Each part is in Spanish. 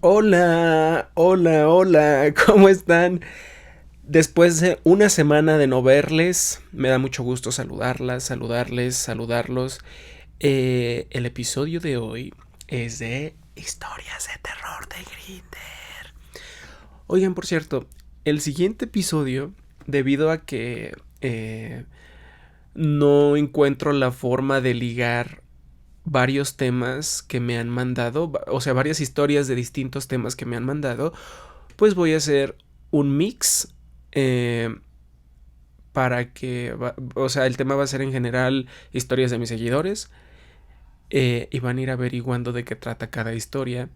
Hola, hola, hola, ¿cómo están? Después de una semana de no verles, me da mucho gusto saludarlas, saludarlos. El episodio de hoy es de historias de terror de Grindr. Oigan, por cierto, el siguiente episodio, debido a que no encuentro la forma de ligar varios temas que me han mandado, o sea, varias historias de distintos temas que me han mandado, pues voy a hacer un mix eh, para que, o sea, el tema va a ser en general historias de mis seguidores y van a ir averiguando de qué trata cada historia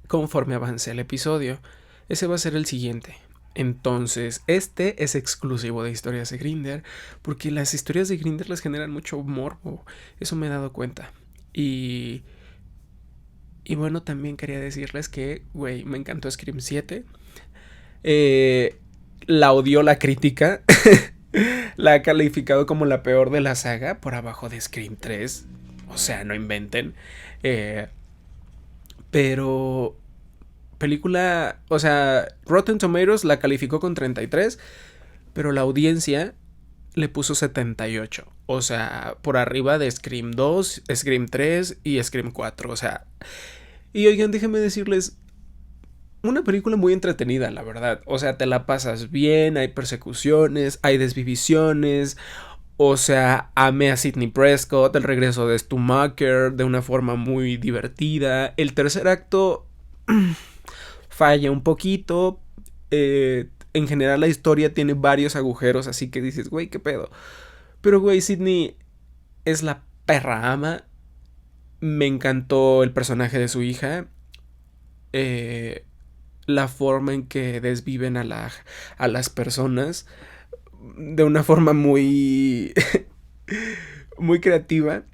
conforme avance el episodio. Ese va a ser el siguiente. Entonces, este es exclusivo de historias de Grindr, porque las historias de Grindr les generan mucho morbo. Eso me he dado cuenta. Y, y bueno, también quería decirles que, güey, me encantó Scream 7. Eh, la odió la crítica. La ha calificado como la peor de la saga, por abajo de Scream 3. O sea, no inventen. Eh, pero película, o sea, Rotten Tomatoes la calificó con 33, pero la audiencia le puso 78. O sea, por arriba de Scream 2, Scream 3 y Scream 4. O sea, y oigan, déjenme decirles, una película muy entretenida, la verdad. O sea, te la pasas bien, hay persecuciones, hay desvivisiones. O sea, amé a Sidney Prescott, el regreso de Stu Macher de una forma muy divertida. El tercer acto falla un poquito. En general la historia tiene varios agujeros, así que dices, güey, qué pedo. Pero, güey, Sidney es la perra ama. Me encantó el personaje de su hija. Eh, la forma en que desviven a las personas de una forma muy, muy creativa.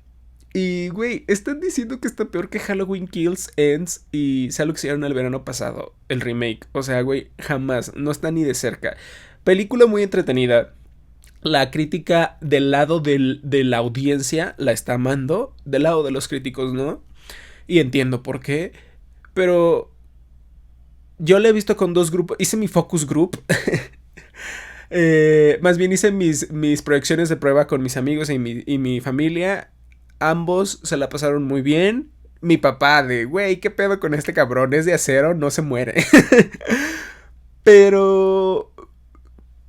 Y, güey, están diciendo que está peor que Halloween Kills Ends y sea lo que hicieron el verano pasado, el remake. O sea, güey, jamás, no está ni de cerca. Película muy entretenida. La crítica del lado de la audiencia la está amando, del lado de los críticos no. Y entiendo por qué. Pero yo la he visto con dos grupos. Hice mi focus group. Más bien hice mis proyecciones de prueba con mis amigos y mi familia. Ambos se la pasaron muy bien. Mi papá de, güey, ¿qué pedo con este cabrón? Es de acero, no se muere. Pero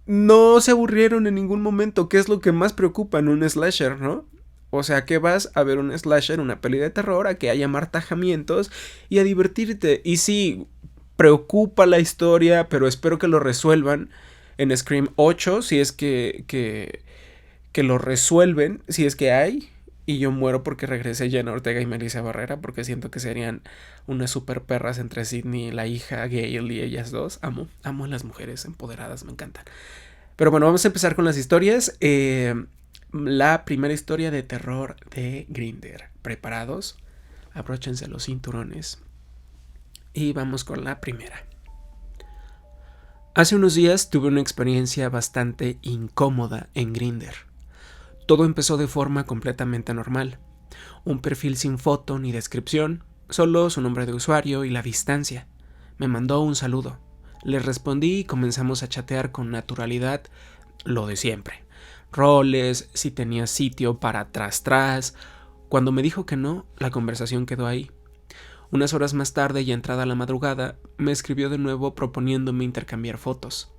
no se aburrieron en ningún momento, que es lo que más preocupa en un slasher, ¿no? O sea, que vas a ver un slasher, una peli de terror, a que haya martajamientos y a divertirte. Y sí, preocupa la historia, pero espero que lo resuelvan en Scream 8, si es que lo resuelven, si es que hay. Y yo muero porque regrese Jenna Ortega y Melissa Barrera, porque siento que serían unas super perras entre Sidney, la hija, Gail y ellas dos. Amo a las mujeres empoderadas, me encantan. Pero bueno, vamos a empezar con las historias. La primera historia de terror de Grindr. ¿Preparados? Abróchense los cinturones. Y vamos con la primera. Hace unos días tuve una experiencia bastante incómoda en Grindr. Todo empezó de forma completamente normal. Un perfil sin foto ni descripción, solo su nombre de usuario y la distancia. Me mandó un saludo. Le respondí y comenzamos a chatear con naturalidad, lo de siempre. Roles, si tenía sitio para tras. Cuando me dijo que no, la conversación quedó ahí. Unas horas más tarde y entrada la madrugada, me escribió de nuevo proponiéndome intercambiar fotos.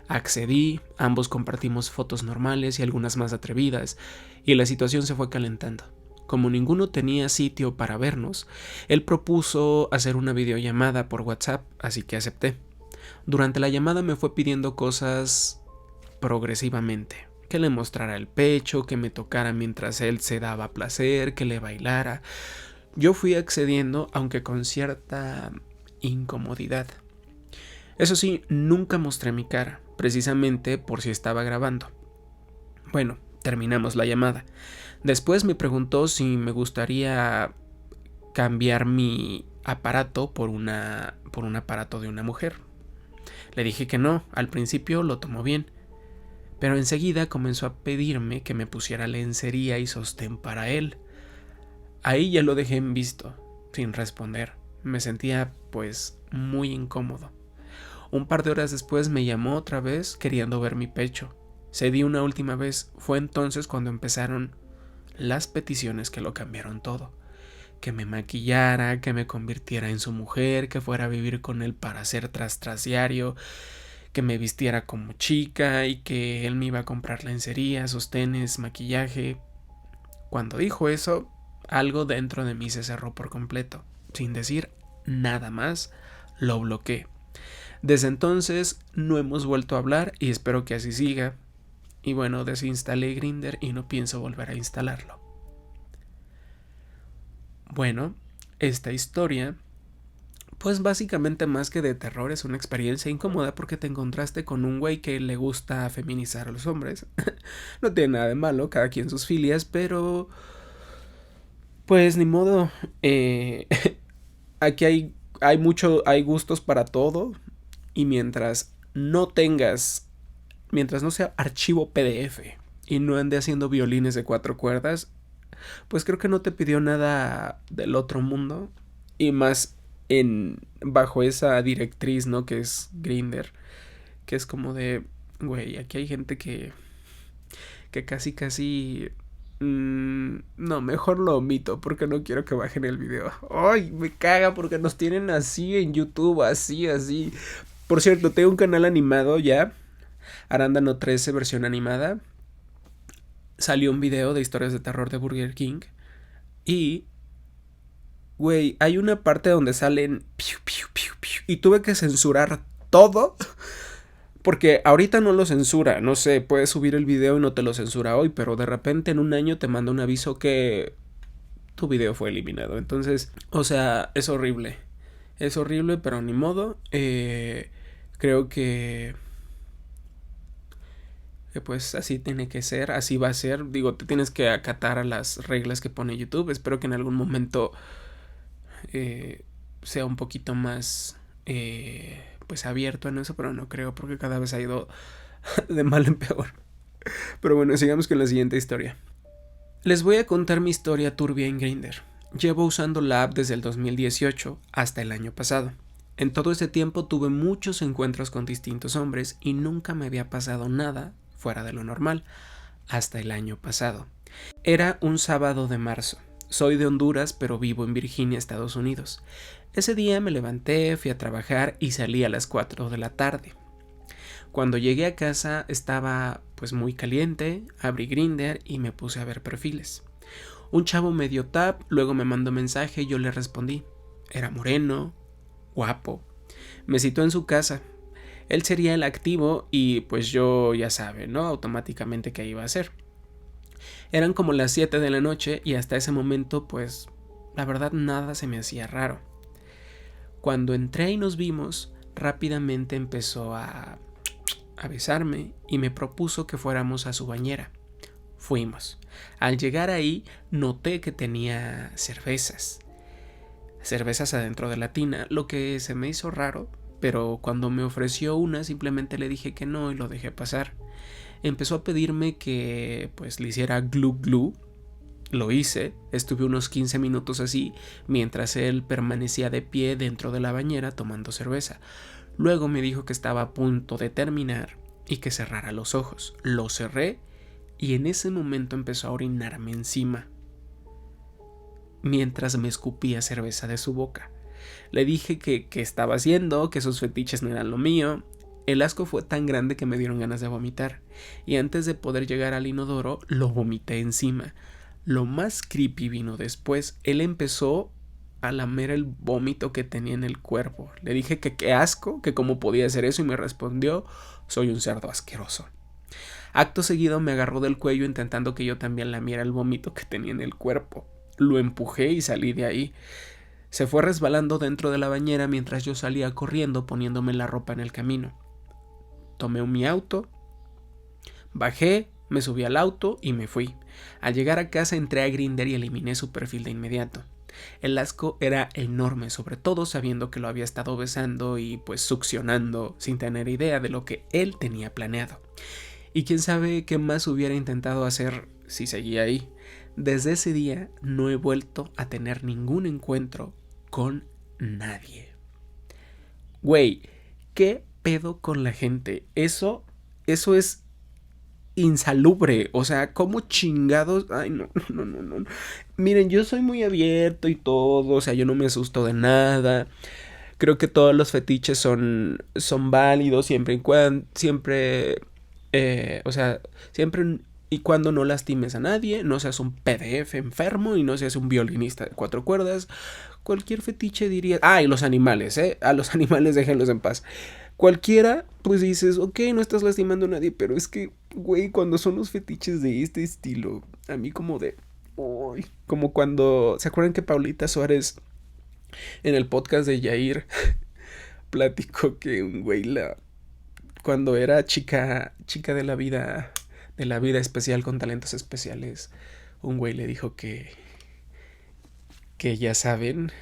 Accedí, ambos compartimos fotos normales y algunas más atrevidas, y la situación se fue calentando. Como ninguno tenía sitio para vernos, él propuso hacer una videollamada por WhatsApp, así que acepté. Durante la llamada me fue pidiendo cosas progresivamente. Que le mostrara el pecho, que me tocara mientras él se daba placer, que le bailara. Yo fui accediendo, aunque con cierta incomodidad. Eso sí, nunca mostré mi cara, precisamente por si estaba grabando. Bueno, terminamos la llamada. Después me preguntó si me gustaría cambiar mi aparato por un aparato de una mujer. Le dije que no, al principio lo tomó bien, pero enseguida comenzó a pedirme que me pusiera lencería y sostén para él. Ahí ya lo dejé en visto, sin responder. Me sentía pues muy incómodo. Un par de horas después me llamó otra vez queriendo ver mi pecho. Cedí una última vez. Fue entonces cuando empezaron las peticiones que lo cambiaron todo. Que me maquillara, que me convirtiera en su mujer, que fuera a vivir con él para hacer tras diario, que me vistiera como chica y que él me iba a comprar lencería, sostenes, maquillaje. Cuando dijo eso, algo dentro de mí se cerró por completo. Sin decir nada más, lo bloqueé. Desde entonces no hemos vuelto a hablar y espero que así siga. Y bueno, desinstalé Grindr y no pienso volver a instalarlo. Bueno, esta historia, pues básicamente más que de terror, es una experiencia incómoda porque te encontraste con un güey que le gusta feminizar a los hombres. No tiene nada de malo, cada quien sus filias, pero pues ni modo. Aquí hay gustos para todo y mientras no sea archivo PDF y no ande haciendo violines de 4 cuerdas, pues creo que no te pidió nada del otro mundo. Y más bajo esa directriz, ¿no? Que es Grindr. Que es como de, güey, aquí hay gente que casi... no, mejor lo omito porque no quiero que bajen el video. Ay, me caga porque nos tienen así en YouTube, así. Por cierto, tengo un canal animado ya. Arándano 13 versión animada. Salió un video de historias de terror de Burger King. Y güey, hay una parte donde salen piu, piu, piu, piu, y tuve que censurar todo porque ahorita no lo censura. No sé, puedes subir el video y no te lo censura hoy, pero de repente en un año te manda un aviso que tu video fue eliminado. Entonces, o sea, es horrible, pero ni modo. Creo que pues así tiene que ser, así va a ser. Digo, te tienes que acatar a las reglas que pone YouTube. Espero que en algún momento sea un poquito más pues abierto en eso, pero no creo porque cada vez ha ido de mal en peor. Pero bueno, sigamos con la siguiente historia. Les voy a contar mi historia turbia en Grindr. Llevo usando la app desde el 2018 hasta el año pasado. En todo ese tiempo tuve muchos encuentros con distintos hombres y nunca me había pasado nada fuera de lo normal, hasta el año pasado. Era un sábado de marzo. Soy de Honduras, pero vivo en Virginia, Estados Unidos. Ese día me levanté, fui a trabajar y salí a las 4 de la tarde. Cuando llegué a casa estaba pues muy caliente, abrí Grindr y me puse a ver perfiles. Un chavo me dio tap, luego me mandó mensaje y yo le respondí. Era moreno, guapo. Me citó en su casa. Él sería el activo y pues yo ya sabe, ¿no? Automáticamente qué iba a hacer. Eran como las 7 de la noche y hasta ese momento pues la verdad nada se me hacía raro. Cuando entré y nos vimos, rápidamente empezó a besarme y me propuso que fuéramos a su bañera. Fuimos. Al llegar ahí noté que tenía cervezas adentro de la tina, lo que se me hizo raro, pero cuando me ofreció una simplemente le dije que no y lo dejé pasar. Empezó a pedirme que pues le hiciera glu glu. Lo hice, estuve unos 15 minutos así, mientras él permanecía de pie dentro de la bañera tomando cerveza. Luego me dijo que estaba a punto de terminar y que cerrara los ojos. Lo cerré y en ese momento empezó a orinarme encima, mientras me escupía cerveza de su boca. Le dije que estaba haciendo, que sus fetiches no eran lo mío. El asco fue tan grande que me dieron ganas de vomitar, y antes de poder llegar al inodoro, lo vomité encima. Lo más creepy vino después. Él empezó a lamer el vómito que tenía en el cuerpo. Le dije que qué asco, que cómo podía hacer eso, y me respondió: soy un cerdo asqueroso. Acto seguido me agarró del cuello intentando que yo también lamiera el vómito que tenía en el cuerpo. Lo empujé y salí de ahí. Se fue resbalando dentro de la bañera mientras yo salía corriendo poniéndome la ropa en el camino. Tomé mi auto, bajé, me subí al auto y me fui. Al llegar a casa entré a Grindr y eliminé su perfil de inmediato. El asco era enorme, sobre todo sabiendo que lo había estado besando y pues succionando sin tener idea de lo que él tenía planeado. Y quién sabe qué más hubiera intentado hacer si seguía ahí. Desde ese día no he vuelto a tener ningún encuentro con nadie. Güey, ¿qué pedo con la gente? Eso es insalubre. O sea, ¿cómo chingados? Ay, no. Miren, yo soy muy abierto y todo. O sea, yo no me asusto de nada. Creo que todos los fetiches son válidos siempre y cuando, o sea, siempre y cuando no lastimes a nadie, no seas un PDF enfermo y no seas un violinista de 4 cuerdas. Cualquier fetiche diría... Ah, y los animales, a los animales déjenlos en paz. Cualquiera, pues dices, ok, no estás lastimando a nadie, pero es que, güey, cuando son los fetiches de este estilo, a mí como de... Uy, como cuando... ¿Se acuerdan que Paulita Suárez en el podcast de Yair platicó que un güey cuando era chica de la vida especial con talentos especiales, un güey le dijo que ya saben,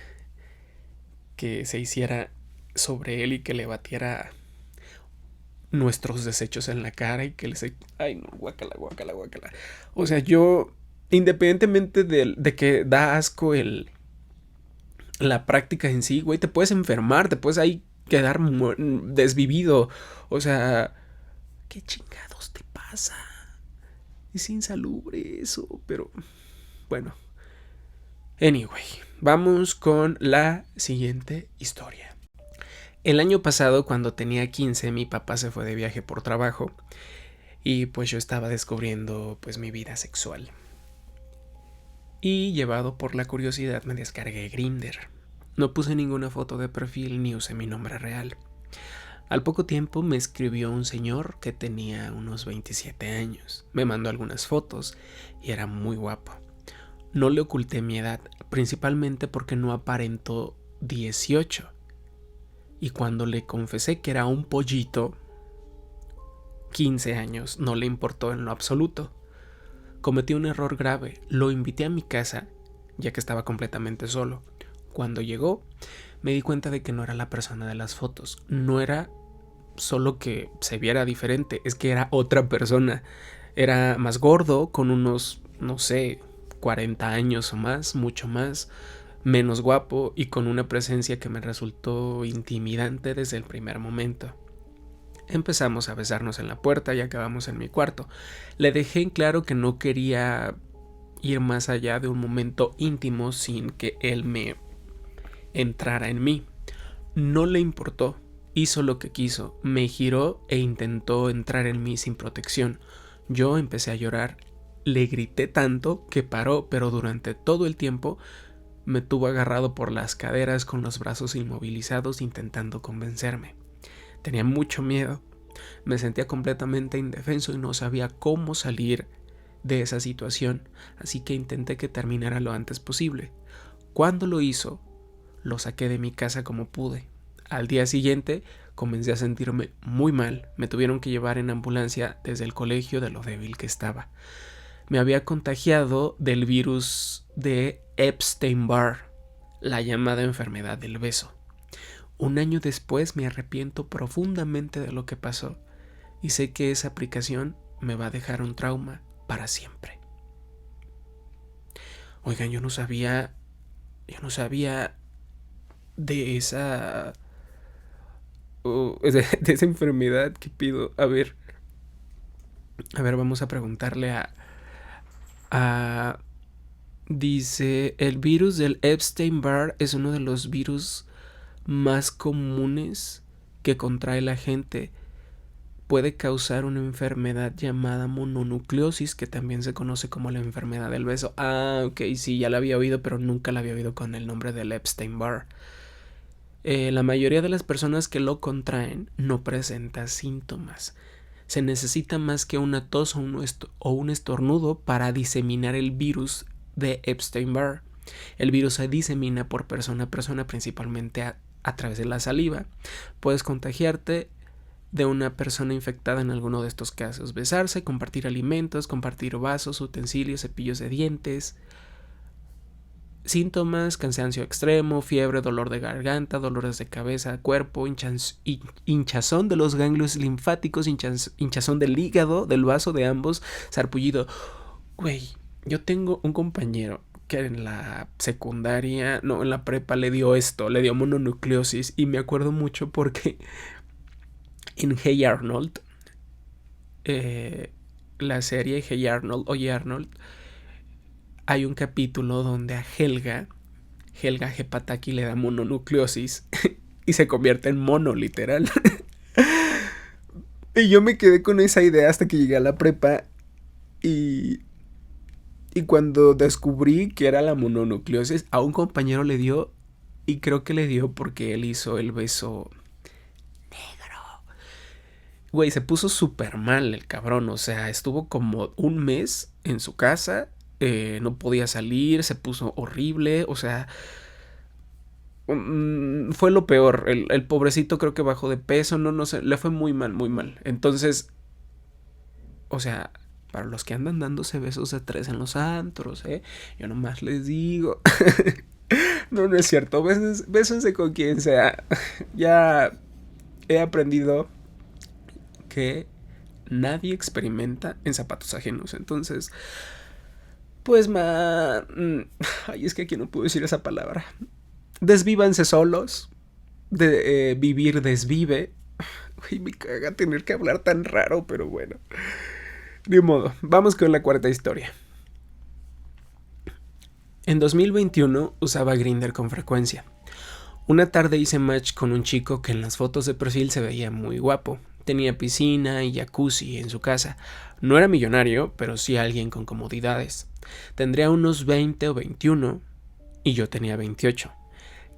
que se hiciera sobre él y que le batiera nuestros desechos en la cara y que les... Ay, no, guácala. O sea, yo, independientemente de que da asco la práctica en sí, güey, te puedes enfermar, te puedes ahí quedar desvivido. O sea, ¿qué chingados te pasa? Es insalubre eso, pero bueno. Anyway, vamos con la siguiente historia. El año pasado, cuando tenía 15, mi papá se fue de viaje por trabajo y pues yo estaba descubriendo pues mi vida sexual. Y llevado por la curiosidad me descargué Grindr. No puse ninguna foto de perfil ni usé mi nombre real. Al poco tiempo me escribió un señor que tenía unos 27 años. Me mandó algunas fotos y era muy guapo. No le oculté mi edad, principalmente porque no aparentó 18. Y cuando le confesé que era un pollito, 15 años, no le importó en lo absoluto. Cometí un error grave, lo invité a mi casa, ya que estaba completamente solo. Cuando llegó, me di cuenta de que no era la persona de las fotos. No era solo que se viera diferente, es que era otra persona. Era más gordo, con unos, no sé, 40 años o más, mucho más, menos guapo y con una presencia que me resultó intimidante desde el primer momento. Empezamos a besarnos en la puerta y acabamos en mi cuarto. Le dejé en claro que no quería ir más allá de un momento íntimo sin que él me entrara en mí. No le importó, hizo lo que quiso, me giró e intentó entrar en mí sin protección. Yo empecé a llorar, le grité tanto que paró, pero durante todo el tiempo me tuvo agarrado por las caderas con los brazos inmovilizados intentando convencerme. Tenía mucho miedo, me sentía completamente indefenso y no sabía cómo salir de esa situación, así que intenté que terminara lo antes posible. Cuando lo hizo, lo saqué de mi casa como pude. Al día siguiente comencé a sentirme muy mal, me tuvieron que llevar en ambulancia desde el colegio de lo débil que estaba. Me había contagiado del virus de Epstein-Barr, la llamada enfermedad del beso. Un año después me arrepiento profundamente de lo que pasó y sé que esa aplicación me va a dejar un trauma para siempre. Oigan, yo no sabía de esa de esa enfermedad que pido. A ver, vamos a preguntarle a dice, el virus del Epstein-Barr es uno de los virus más comunes que contrae la gente. Puede causar una enfermedad llamada mononucleosis, que también se conoce como la enfermedad del beso. Ah, ok, sí, ya la había oído, pero nunca la había oído con el nombre del Epstein-Barr. La mayoría de las personas que lo contraen no presenta síntomas. Se necesita más que una tos o un estornudo para diseminar el virus de Epstein-Barr. El virus se disemina por persona a persona, principalmente a través de la saliva. Puedes contagiarte de una persona infectada en alguno de estos casos. Besarse, compartir alimentos, compartir vasos, utensilios, cepillos de dientes. Síntomas: cansancio extremo, fiebre, dolor de garganta, dolores de cabeza, cuerpo, hinchazón de los ganglios linfáticos, hinchazón del hígado, del vaso de ambos, sarpullido. Güey, yo tengo un compañero que en la secundaria, no, en la prepa le dio mononucleosis. Y me acuerdo mucho porque en Hey Arnold, la serie Hey Arnold, Oye Arnold, hay un capítulo donde a Helga Hepataki le da mononucleosis y se convierte en mono, literal. Y yo me quedé con esa idea hasta que llegué a la prepa y cuando descubrí que era la mononucleosis, a un compañero le dio, y creo que le dio porque él hizo el beso negro. Güey, se puso súper mal el cabrón, o sea, estuvo como un mes en su casa, no podía salir, se puso horrible, o sea, fue lo peor. El pobrecito creo que bajó de peso, no sé, le fue muy mal, muy mal. Entonces, o sea, para los que andan dándose besos de 3 en los antros, yo nomás les digo. No es cierto, bésense con quien sea. Ya he aprendido que nadie experimenta en zapatos ajenos. Entonces, pues ay, es que aquí no puedo decir esa palabra. Desvívanse solos. Vivir desvive. Uy, me caga tener que hablar tan raro, pero bueno. De modo, vamos con la cuarta historia. En 2021 usaba Grindr con frecuencia. Una tarde hice match con un chico que en las fotos de perfil se veía muy guapo. Tenía piscina y jacuzzi en su casa. No era millonario, pero sí alguien con comodidades. Tendría unos 20 o 21 y yo tenía 28.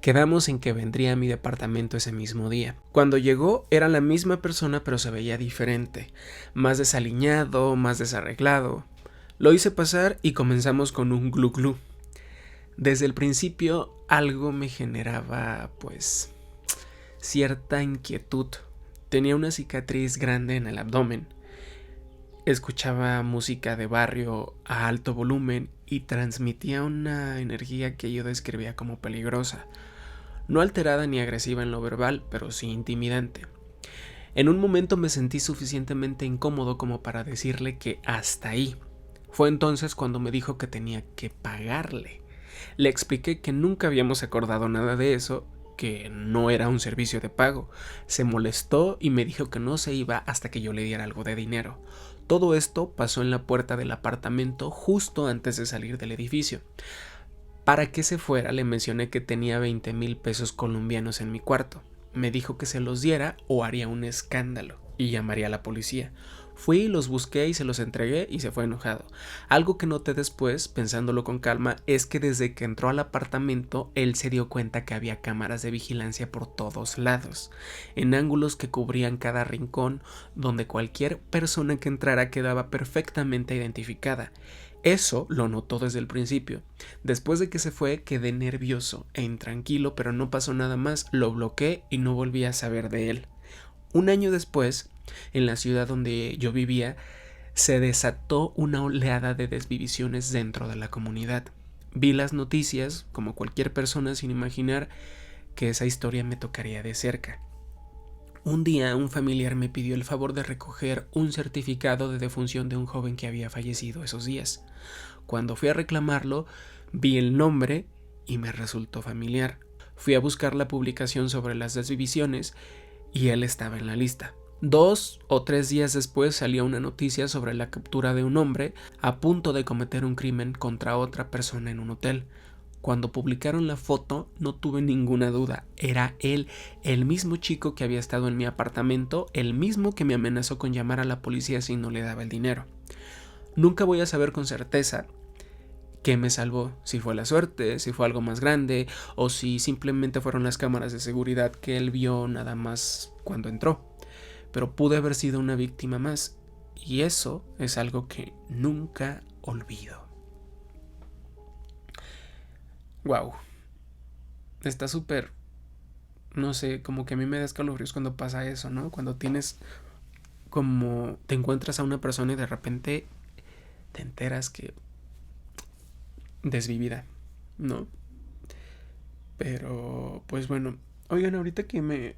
Quedamos en que vendría a mi departamento ese mismo día. Cuando llegó era la misma persona, pero se veía diferente. Más desaliñado, más desarreglado. Lo hice pasar y comenzamos con un glu glu. Desde el principio algo me generaba, pues, cierta inquietud. Tenía una cicatriz grande en el abdomen. Escuchaba música de barrio a alto volumen y transmitía una energía que yo describía como peligrosa. No alterada ni agresiva en lo verbal, pero sí intimidante. En un momento me sentí suficientemente incómodo como para decirle que hasta ahí. Fue entonces cuando me dijo que tenía que pagarle. Le expliqué que nunca habíamos acordado nada de eso, que no era un servicio de pago. Se molestó y me dijo que no se iba hasta que yo le diera algo de dinero. Todo esto pasó en la puerta del apartamento justo antes de salir del edificio. Para que se fuera le mencioné que tenía 20,000 pesos colombianos en mi cuarto. Me dijo que se los diera o haría un escándalo y llamaría a la policía. Fui, los busqué y se los entregué y se fue enojado. Algo que noté después, pensándolo con calma, es que desde que entró al apartamento él se dio cuenta que había cámaras de vigilancia por todos lados, en ángulos que cubrían cada rincón, donde cualquier persona que entrara quedaba perfectamente identificada. Eso lo notó desde el principio. Después de que se fue, quedé nervioso e intranquilo, pero no pasó nada más. Lo bloqueé y no volví a saber de él. Un año después, en la ciudad donde yo vivía, se desató una oleada de desvivisiones dentro de la comunidad. Vi las noticias, como cualquier persona, sin imaginar que esa historia me tocaría de cerca. Un día un familiar me pidió el favor de recoger un certificado de defunción de un joven que había fallecido esos días. Cuando fui a reclamarlo, vi el nombre y me resultó familiar. Fui a buscar la publicación sobre las desvivisiones y él estaba en la lista. 2 o 3 días después salió una noticia sobre la captura de un hombre a punto de cometer un crimen contra otra persona en un hotel. Cuando publicaron la foto no tuve ninguna duda, era él, el mismo chico que había estado en mi apartamento, el mismo que me amenazó con llamar a la policía si no le daba el dinero. Nunca voy a saber con certeza qué me salvó, si fue la suerte, si fue algo más grande o si simplemente fueron las cámaras de seguridad que él vio nada más cuando entró. Pero pude haber sido una víctima más y eso es algo que nunca olvido. Wow, está súper, no sé, como que a mí me da escalofríos cuando pasa eso, ¿no? Cuando tienes, como te encuentras a una persona y de repente te enteras que desvivida, ¿no? Pero, pues bueno, oigan, ahorita que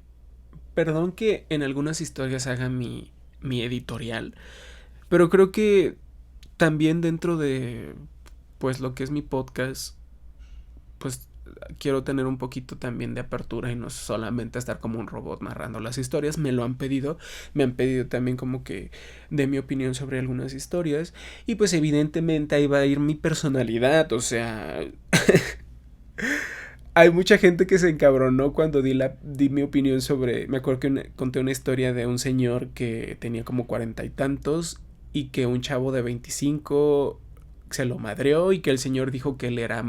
perdón que en algunas historias haga mi editorial, pero creo que también dentro de pues lo que es mi podcast, pues quiero tener un poquito también de apertura y no solamente estar como un robot narrando las historias. Me lo han pedido, me han pedido también como que dé mi opinión sobre algunas historias y pues evidentemente ahí va a ir mi personalidad, o sea... Hay mucha gente que se encabronó cuando di mi opinión sobre... Me acuerdo que conté una historia de un señor que tenía como 40 y tantos y que un chavo de 25 se lo madreó y que el señor dijo que él era...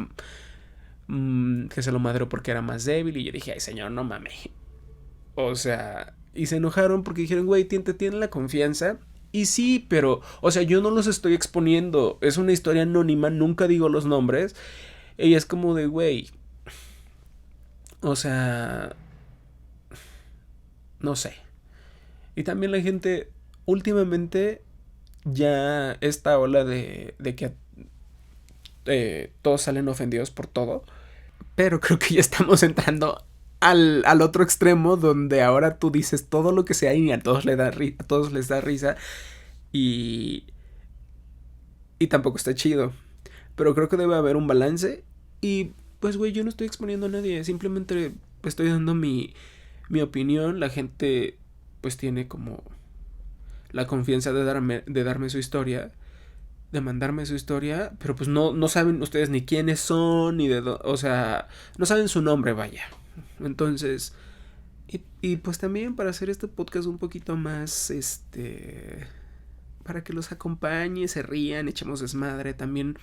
que se lo madreó porque era más débil y yo dije, ay señor, no mames. O sea, y se enojaron porque dijeron, güey, te tiene la confianza. Y sí, pero, o sea, yo no los estoy exponiendo. Es una historia anónima, nunca digo los nombres. Y es como de, güey, o sea, no sé. Y también la gente, últimamente, ya esta ola de que todos salen ofendidos por todo. Pero creo que ya estamos entrando al otro extremo donde ahora tú dices todo lo que sea y a todos, a todos les da risa y, y tampoco está chido. Pero creo que debe haber un balance y pues güey, yo no estoy exponiendo a nadie, simplemente estoy dando mi opinión. La gente pues tiene como la confianza de darme su historia, de mandarme su historia, pero pues no saben ustedes ni quiénes son, ni o sea, no saben su nombre, vaya. Entonces, y pues también para hacer este podcast un poquito más, para que los acompañe, se rían, echemos desmadre, también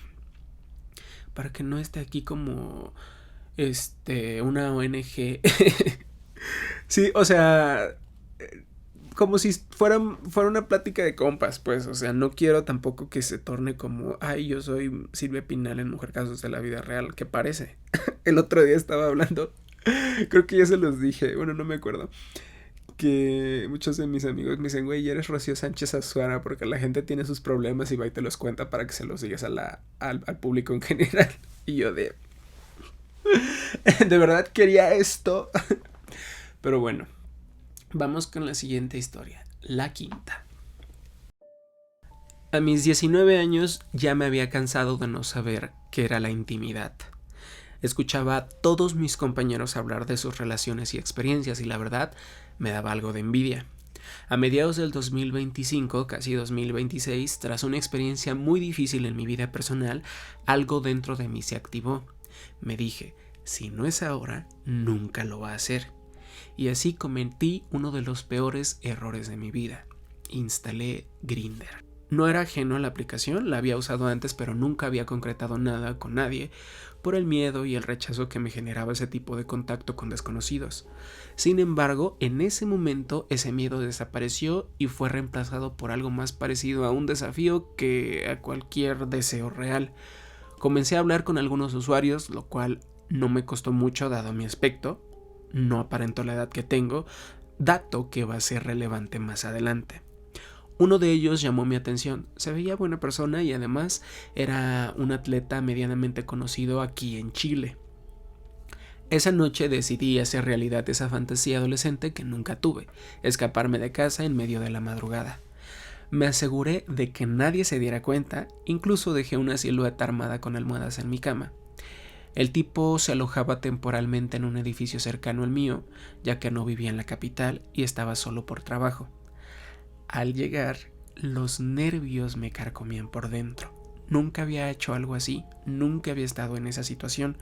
para que no esté aquí como, una ONG. Sí, o sea, como si fuera una plática de compas, pues, o sea, no quiero tampoco que se torne como, ay, yo soy Silvia Pinal en Mujer Casos de la Vida Real, que parece. El otro día estaba hablando, creo que ya se los dije, bueno, no me acuerdo, que muchos de mis amigos me dicen, güey, eres Rocío Sánchez Azuara, porque la gente tiene sus problemas y va y te los cuenta para que se los digas al público en general. Y yo de verdad quería esto. Pero bueno, vamos con la siguiente historia, la quinta. A mis 19 años ya me había cansado de no saber qué era la intimidad. Escuchaba a todos mis compañeros hablar de sus relaciones y experiencias y la verdad me daba algo de envidia. A mediados del 2025, casi 2026, tras una experiencia muy difícil en mi vida personal, algo dentro de mí se activó. Me dije, si no es ahora, nunca lo va a hacer. Y así cometí uno de los peores errores de mi vida. Instalé Grindr. No era ajeno a la aplicación, la había usado antes, pero nunca había concretado nada con nadie por el miedo y el rechazo que me generaba ese tipo de contacto con desconocidos. Sin embargo, en ese momento ese miedo desapareció y fue reemplazado por algo más parecido a un desafío que a cualquier deseo real. Comencé a hablar con algunos usuarios, lo cual no me costó mucho dado mi aspecto. No aparento la edad que tengo, dato que va a ser relevante más adelante. Uno de ellos llamó mi atención, se veía buena persona y además era un atleta medianamente conocido aquí en Chile. Esa noche decidí hacer realidad esa fantasía adolescente que nunca tuve, escaparme de casa en medio de la madrugada. Me aseguré de que nadie se diera cuenta, incluso dejé una silueta armada con almohadas en mi cama. El tipo se alojaba temporalmente en un edificio cercano al mío, ya que no vivía en la capital y estaba solo por trabajo. Al llegar, los nervios me carcomían por dentro. Nunca había hecho algo así, nunca había estado en esa situación,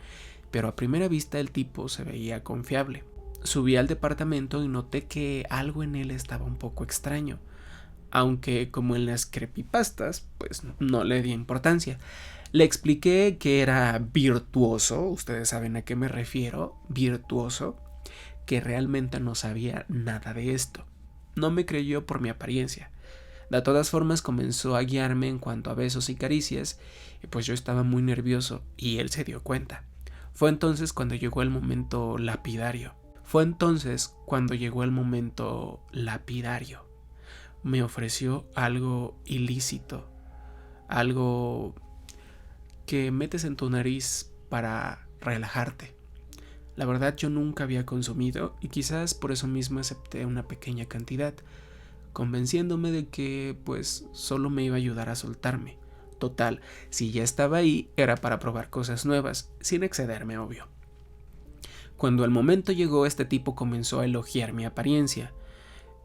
pero a primera vista el tipo se veía confiable. Subí al departamento y noté que algo en él estaba un poco extraño, aunque como en las creepypastas, pues no le di importancia. Le expliqué que era virtuoso, ustedes saben a qué me refiero, virtuoso, que realmente no sabía nada de esto. No me creyó por mi apariencia. De todas formas comenzó a guiarme en cuanto a besos y caricias, y pues yo estaba muy nervioso y él se dio cuenta. Fue entonces cuando llegó el momento lapidario. Me ofreció algo ilícito, algo que metes en tu nariz para relajarte. La verdad yo nunca había consumido y quizás por eso mismo acepté una pequeña cantidad, convenciéndome de que pues solo me iba a ayudar a soltarme. Total, si ya estaba ahí, era para probar cosas nuevas, sin excederme, obvio. Cuando el momento llegó, este tipo comenzó a elogiar mi apariencia,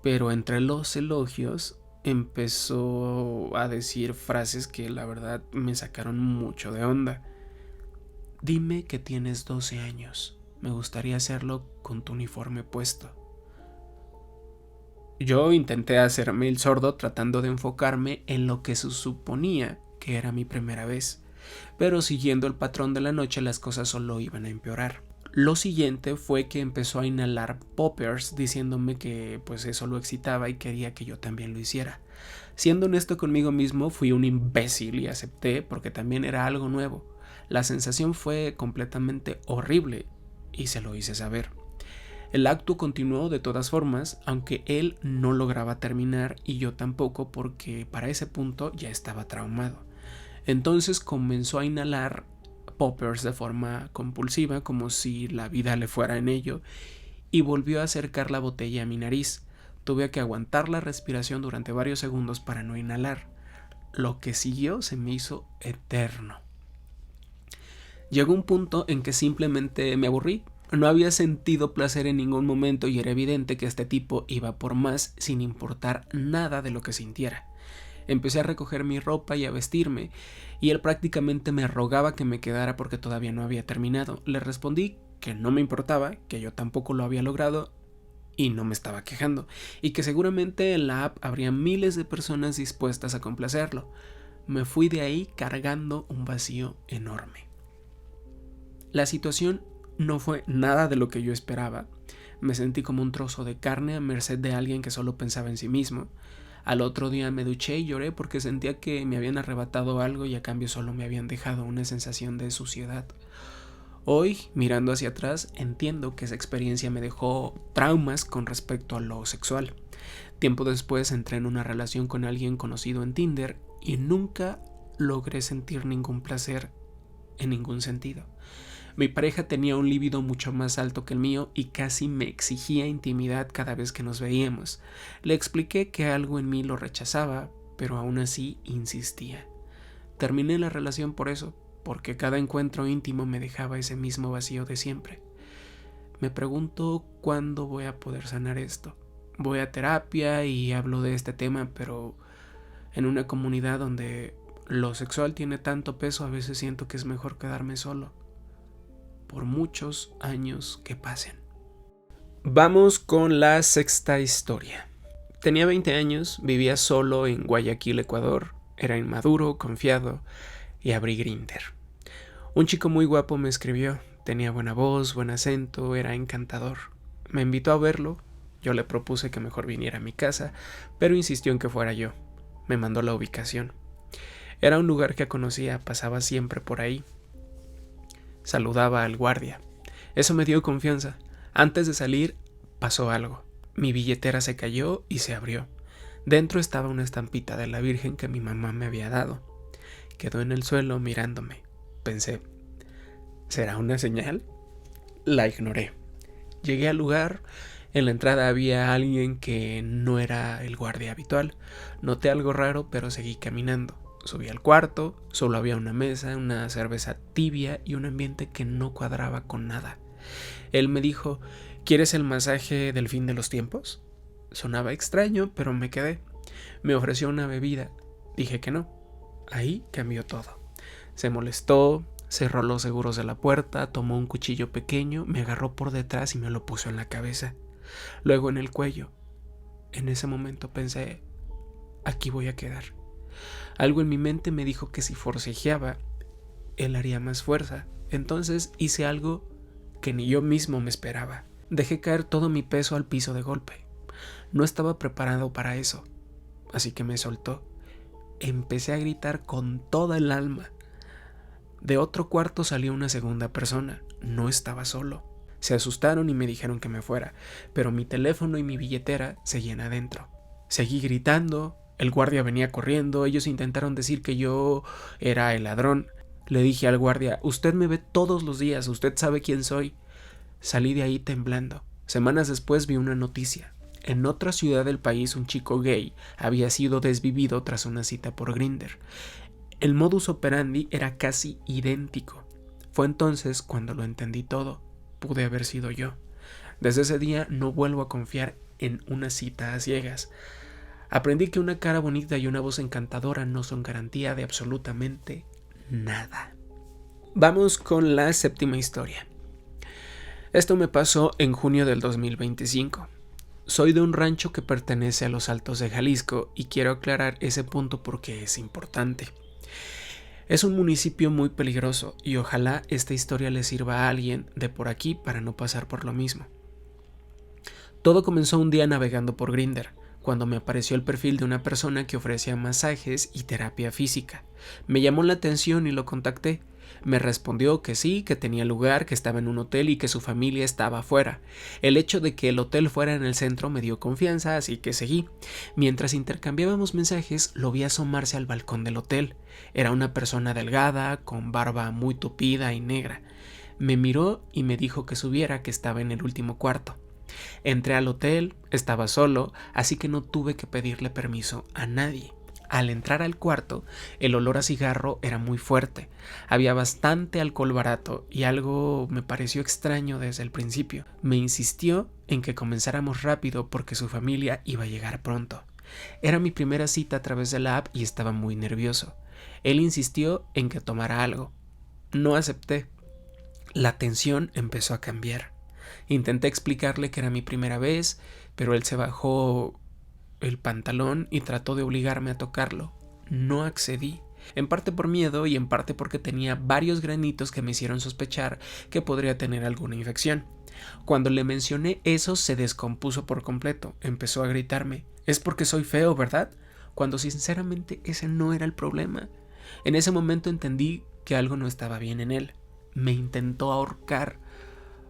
pero entre los elogios empezó a decir frases que la verdad me sacaron mucho de onda. Dime que tienes 12 años, me gustaría hacerlo con tu uniforme puesto. Yo intenté hacerme el sordo tratando de enfocarme en lo que se suponía que era mi primera vez, pero siguiendo el patrón de la noche las cosas solo iban a empeorar. Lo siguiente fue que empezó a inhalar poppers diciéndome que pues eso lo excitaba y quería que yo también lo hiciera. Siendo honesto conmigo mismo, fui un imbécil y acepté porque también era algo nuevo. La sensación fue completamente horrible y se lo hice saber. El acto continuó de todas formas, aunque él no lograba terminar y yo tampoco porque para ese punto ya estaba traumado. Entonces comenzó a inhalar poppers de forma compulsiva, como si la vida le fuera en ello, y volvió a acercar la botella a mi nariz. Tuve que aguantar la respiración durante varios segundos para no inhalar. Lo que siguió se me hizo eterno. Llegó un punto en que simplemente me aburrí. No había sentido placer en ningún momento y era evidente que este tipo iba por más sin importar nada de lo que sintiera. Empecé a recoger mi ropa y a vestirme, y él prácticamente me rogaba que me quedara porque todavía no había terminado. Le respondí que no me importaba, que yo tampoco lo había logrado y no me estaba quejando, y que seguramente en la app habría miles de personas dispuestas a complacerlo. Me fui de ahí cargando un vacío enorme. La situación no fue nada de lo que yo esperaba. Me sentí como un trozo de carne a merced de alguien que solo pensaba en sí mismo. Al otro día me duché y lloré porque sentía que me habían arrebatado algo y a cambio solo me habían dejado una sensación de suciedad. Hoy, mirando hacia atrás, entiendo que esa experiencia me dejó traumas con respecto a lo sexual. Tiempo después entré en una relación con alguien conocido en Tinder y nunca logré sentir ningún placer en ningún sentido. Mi pareja tenía un libido mucho más alto que el mío y casi me exigía intimidad cada vez que nos veíamos. Le expliqué que algo en mí lo rechazaba, pero aún así insistía. Terminé la relación por eso, porque cada encuentro íntimo me dejaba ese mismo vacío de siempre. Me pregunto cuándo voy a poder sanar esto. Voy a terapia y hablo de este tema, pero en una comunidad donde lo sexual tiene tanto peso, a veces siento que es mejor quedarme solo. Por muchos años que pasen. Vamos con la sexta historia. Tenía 20 años, vivía solo en Guayaquil, Ecuador. Era inmaduro, confiado y abrí Grindr. Un chico muy guapo me escribió. Tenía buena voz, buen acento, era encantador. Me invitó a verlo. Yo le propuse que mejor viniera a mi casa, pero insistió en que fuera yo. Me mandó la ubicación. Era un lugar que conocía, pasaba siempre por ahí. Saludaba al guardia. Eso me dio confianza. Antes de salir, pasó algo. Mi billetera se cayó y se abrió. Dentro estaba una estampita de la Virgen que mi mamá me había dado. Quedó en el suelo mirándome. Pensé, ¿será una señal? La ignoré. Llegué al lugar. En la entrada había alguien que no era el guardia habitual. Noté algo raro, pero seguí caminando. Subí al cuarto, solo había una mesa, una cerveza tibia y un ambiente que no cuadraba con nada. Él me dijo, ¿quieres el masaje del fin de los tiempos? Sonaba extraño, pero me quedé. Me ofreció una bebida. Dije que no. Ahí cambió todo. Se molestó, cerró los seguros de la puerta, tomó un cuchillo pequeño, me agarró por detrás y me lo puso en la cabeza. Luego en el cuello. En ese momento pensé, aquí voy a quedar. Algo en mi mente me dijo que si forcejeaba, él haría más fuerza. Entonces hice algo que ni yo mismo me esperaba. Dejé caer todo mi peso al piso de golpe. No estaba preparado para eso, así que me soltó. Empecé a gritar con toda el alma. De otro cuarto salió una segunda persona. No estaba solo. Se asustaron y me dijeron que me fuera, pero mi teléfono y mi billetera seguían adentro. Seguí gritando. El guardia venía corriendo, ellos intentaron decir que yo era el ladrón. Le dije al guardia, usted me ve todos los días, usted sabe quién soy. Salí de ahí temblando. Semanas después vi una noticia. En otra ciudad del país un chico gay había sido desvivido tras una cita por Grindr. El modus operandi era casi idéntico. Fue entonces cuando lo entendí todo. Pude haber sido yo. Desde ese día no vuelvo a confiar en una cita a ciegas. Aprendí que una cara bonita y una voz encantadora no son garantía de absolutamente nada. Vamos con la séptima historia. Esto me pasó en junio del 2025. Soy de un rancho que pertenece a los Altos de Jalisco y quiero aclarar ese punto porque es importante. Es un municipio muy peligroso y ojalá esta historia le sirva a alguien de por aquí para no pasar por lo mismo. Todo comenzó un día navegando por Grindr, cuando me apareció el perfil de una persona que ofrecía masajes y terapia física. Me llamó la atención y lo contacté. Me respondió que sí, que tenía lugar, que estaba en un hotel y que su familia estaba afuera. El hecho de que el hotel fuera en el centro me dio confianza, así que seguí. Mientras intercambiábamos mensajes, lo vi asomarse al balcón del hotel. Era una persona delgada, con barba muy tupida y negra. Me miró y me dijo que subiera, que estaba en el último cuarto. Entré al hotel, estaba solo, así que no tuve que pedirle permiso a nadie. Al entrar al cuarto, el olor a cigarro era muy fuerte. Había bastante alcohol barato y algo me pareció extraño desde el principio. Me insistió en que comenzáramos rápido porque su familia iba a llegar pronto. Era mi primera cita a través de la app y estaba muy nervioso. Él insistió en que tomara algo. No acepté. La tensión empezó a cambiar. Intenté explicarle que era mi primera vez, pero él se bajó el pantalón y trató de obligarme a tocarlo. No accedí, en parte por miedo y en parte porque tenía varios granitos que me hicieron sospechar que podría tener alguna infección. Cuando le mencioné eso, se descompuso por completo. Empezó a gritarme: «Es porque soy feo, ¿verdad?», cuando sinceramente ese no era el problema. En ese momento entendí que algo no estaba bien en él. Me intentó ahorcar.